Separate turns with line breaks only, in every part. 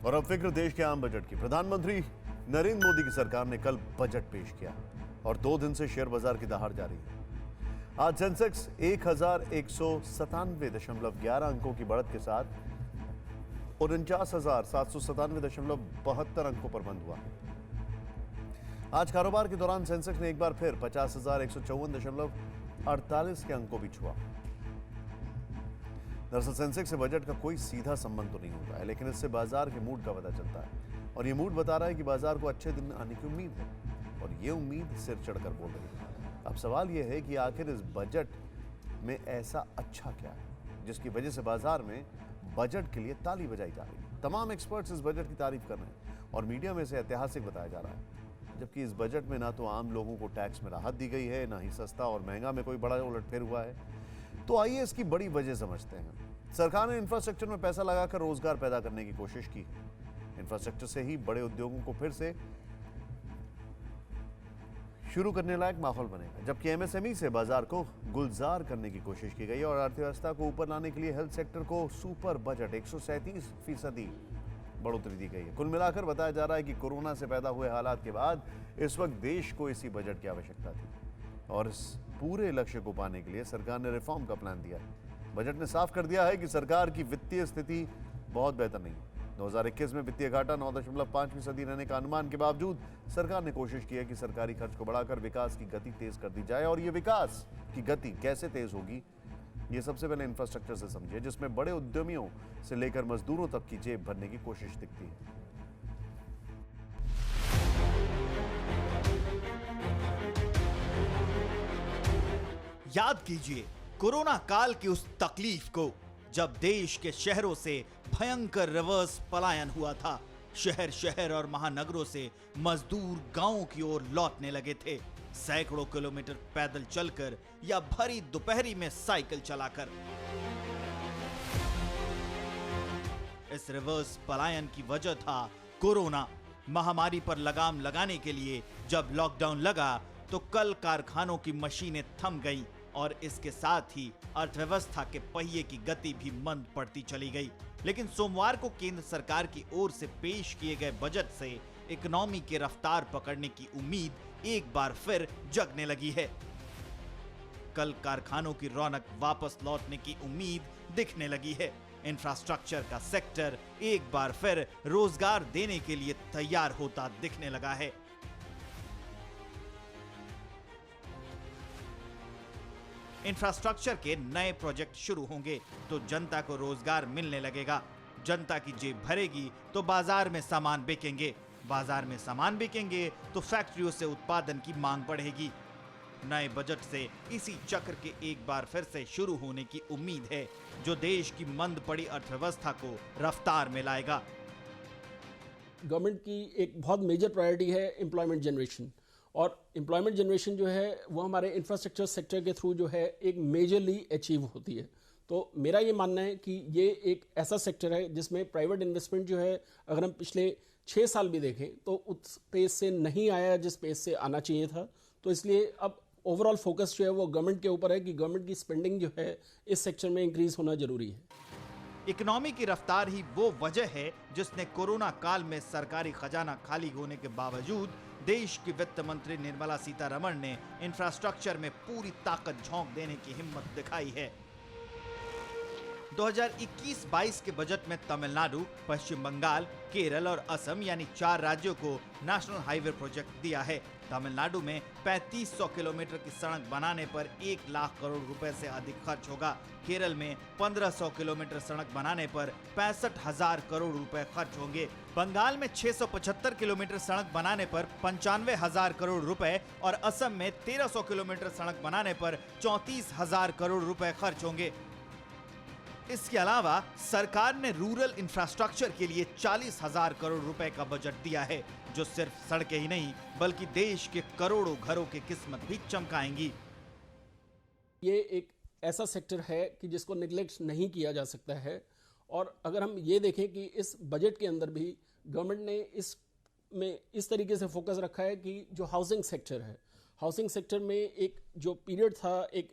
और अब फिक्र देश के आम बजट की। प्रधानमंत्री नरेंद्र मोदी की सरकार ने कल बजट पेश किया और 2 दिन से शेयर बाजार की दहाड़ जारी है। आज सेंसेक्स 1197.11 अंकों की बढ़त के साथ 49,797.72 अंकों पर बंद हुआ। आज कारोबार के दौरान सेंसेक्स ने एक बार फिर 50,154.48 के अंकों भी छुआ। दरअसल सेंसेक्स से बजट का कोई सीधा संबंध तो नहीं होता है, लेकिन इससे बाजार के मूड का पता चलता है और ये मूड बता रहा है कि बाजार को अच्छे दिन आने की उम्मीद है और ये उम्मीद सिर चढ़कर बोल रही है। अब सवाल यह है कि आखिर इस बजट में ऐसा अच्छा क्या है जिसकी वजह से बाजार में बजट के लिए ताली बजाई जा रही है। तमाम एक्सपर्ट्स इस बजट की तारीफ कर रहे हैं और मीडिया में इसे ऐतिहासिक बताया जा रहा है, जबकि इस बजट में ना तो आम लोगों को टैक्स में राहत दी गई है, ना ही सस्ता और महंगा में कोई बड़ा उलटफेर हुआ है। तो आइए इसकी बड़ी वजह समझते हैं। सरकार ने इंफ्रास्ट्रक्चर में पैसा लगाकर रोजगार पैदा करने की कोशिश की। इंफ्रास्ट्रक्चर से ही बड़े उद्योगों को फिर से शुरू करने लायक माहौल बनेगा, जबकि एमएसएमई से बाजार को गुलजार करने की कोशिश की गई और अर्थव्यवस्था को ऊपर लाने के लिए हेल्थ सेक्टर को सुपर बजट 137% बढ़ोतरी दी गई है। कुल मिलाकर बताया जा रहा है कि कोरोना से पैदा हुए हालात के बाद इस वक्त देश को इसी बजट की आवश्यकता थी और इस पूरे लक्ष्य को पाने के लिए सरकार ने रिफॉर्म का प्लान दिया है। बजट ने साफ कर दिया है कि सरकार की वित्तीय स्थिति बहुत बेहतर नहीं है। 2021 में वित्तीय घाटा 9.5% रहने का अनुमान के बावजूद सरकार ने कोशिश की है कि सरकारी खर्च को बढ़ाकर विकास की गति तेज कर दी जाए। और ये विकास की गति कैसे तेज होगी, ये सबसे पहले इंफ्रास्ट्रक्चर से समझिए, जिसमें बड़े उद्यमियों से लेकर मजदूरों तक की जेब भरने की कोशिश दिखती है।
याद कीजिए कोरोना काल की उस तकलीफ को जब देश के शहरों से भयंकर रिवर्स पलायन हुआ था। शहर शहर और महानगरों से मजदूर गांवों की ओर लौटने लगे थे, सैकड़ों किलोमीटर पैदल चलकर या भरी दोपहरी में साइकिल चलाकर। इस रिवर्स पलायन की वजह था कोरोना। महामारी पर लगाम लगाने के लिए जब लॉकडाउन लगा तो कल कारखानों की मशीनें थम गईं और इसके साथ ही अर्थव्यवस्था के पहिए की गति भी मंद पड़ती चली गई। लेकिन सोमवार को केंद्र सरकार की ओर से पेश किए गए बजट से इकोनॉमी की रफ्तार पकड़ने की उम्मीद एक बार फिर जगने लगी है। कल कारखानों की रौनक वापस लौटने की उम्मीद दिखने लगी है। इंफ्रास्ट्रक्चर का सेक्टर एक बार फिर रोजगार देने के लिए तैयार होता दिखने लगा है। इंफ्रास्ट्रक्चर के नए प्रोजेक्ट शुरू होंगे तो जनता को रोजगार मिलने लगेगा। जनता की जेब भरेगी तो बाजार में सामान बिकेंगे, बाजार में सामान बिकेंगे तो फैक्ट्रियों से उत्पादन की मांग बढ़ेगी। नए बजट से इसी चक्र के एक बार फिर से शुरू होने की उम्मीद है, जो देश की मंद पड़ी अर्थव्यवस्था को रफ्तार में लाएगा।
गवर्नमेंट की एक बहुत मेजर प्रायोरिटी है एम्प्लॉयमेंट जनरेशन, और एम्प्लॉयमेंट जनरेशन जो है वो हमारे इंफ्रास्ट्रक्चर सेक्टर के थ्रू जो है एक मेजरली अचीव होती है। तो मेरा ये मानना है कि ये एक ऐसा सेक्टर है जिसमें प्राइवेट इन्वेस्टमेंट जो है, अगर हम पिछले 6 साल भी देखें तो उस पेस से नहीं आया जिस पेस से आना चाहिए था। तो इसलिए अब ओवरऑल फोकस जो है वो गवर्नमेंट के ऊपर है कि गवर्नमेंट की स्पेंडिंग जो है इस सेक्टर में इंक्रीज होना जरूरी है।
इकोनॉमी की रफ्तार ही वो वजह है जिसने कोरोना काल में सरकारी खजाना खाली होने के बावजूद देश की वित्त मंत्री निर्मला सीतारमण ने इंफ्रास्ट्रक्चर में पूरी ताकत झोंक देने की हिम्मत दिखाई है। 2021-22 के बजट में तमिलनाडु, पश्चिम बंगाल, केरल और असम यानी 4 राज्यों को नेशनल हाईवे प्रोजेक्ट दिया है। तमिलनाडु में 3500 किलोमीटर की सड़क बनाने पर 1 लाख करोड़ रुपए से अधिक खर्च होगा। केरल में 1500 किलोमीटर सड़क बनाने पर 65,000 करोड़ रुपए खर्च होंगे। बंगाल में 675 किलोमीटर सड़क बनाने पर 95,000 करोड़ रुपए और असम में 1300 किलोमीटर सड़क बनाने पर 34,000 करोड़ रुपए खर्च होंगे। इसके अलावा सरकार ने रूरल इंफ्रास्ट्रक्चर के लिए 40,000 करोड़ रुपए का बजट दिया है, जो सिर्फ सड़कें ही नहीं बल्कि देश के करोड़ों घरों की किस्मत भी चमकाएंगी।
ये एक ऐसा सेक्टर है कि जिसको निगलेक्ट नहीं किया जा सकता है। और अगर हम ये देखें कि इस बजट के अंदर भी गवर्नमेंट ने इसमें इस तरीके से फोकस रखा है कि जो हाउसिंग सेक्टर है, हाउसिंग सेक्टर में एक जो पीरियड था, एक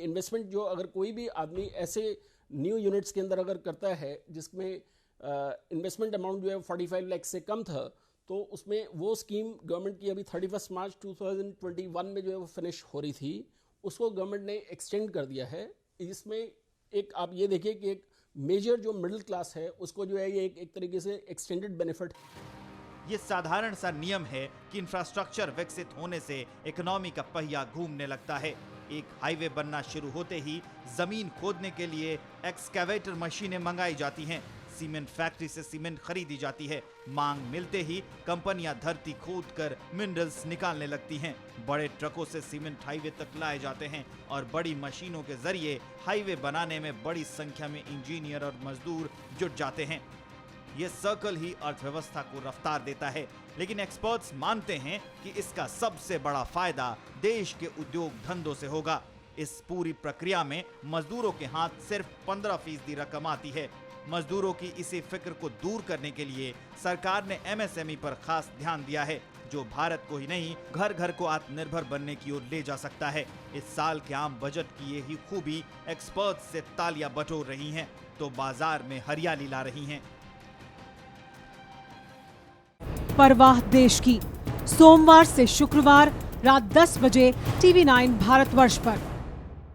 इन्वेस्टमेंट जो अगर कोई भी आदमी ऐसे न्यू यूनिट्स के अंदर अगर करता है जिसमें इन्वेस्टमेंट अमाउंट जो है 45 लाख से कम था, तो उसमें वो स्कीम गवर्नमेंट की अभी 31 मार्च 2021 में जो है वो फिनिश हो रही थी, उसको गवर्नमेंट ने एक्सटेंड कर दिया है। इसमें एक आप ये देखिए कि एक मेजर जो मिडिल क्लास है उसको जो है ये एक तरीके से एक्सटेंडेड बेनिफिट।
ये साधारण सा नियम है कि इंफ्रास्ट्रक्चर विकसित होने से इकोनॉमी का पहिया घूमने लगता है। एक हाईवे बनना शुरू होते ही जमीन खोदने के लिए एक्सकैवेटर मशीनें मंगाई जाती हैं, सीमेंट फैक्ट्री से सीमेंट खरीदी जाती है, मांग मिलते ही कंपनियां धरती खोदकर मिनरल्स निकालने लगती हैं, बड़े ट्रकों से सीमेंट हाईवे तक लाए जाते हैं और बड़ी मशीनों के जरिए हाईवे बनाने में बड़ी संख्या में इंजीनियर और मजदूर जुट जाते हैं। ये सर्कल ही अर्थव्यवस्था को रफ्तार देता है, लेकिन एक्सपर्ट्स मानते हैं कि इसका सबसे बड़ा फायदा देश के उद्योग धंधों से होगा। इस पूरी प्रक्रिया में मजदूरों के हाथ सिर्फ 15% रकम आती है। मजदूरों की इसी फिक्र को दूर करने के लिए सरकार ने एमएसएमई पर खास ध्यान दिया है, जो भारत को ही नहीं घर घर को आत्मनिर्भर बनने की ओर ले जा सकता है। इस साल के आम बजट की यही खूबी एक्सपर्ट्स से तालियां बटोर रही हैं, तो बाजार में हरियाली ला रही हैं।
परवाह देश की, सोमवार से शुक्रवार रात 10 बजे TV9 भारतवर्ष पर।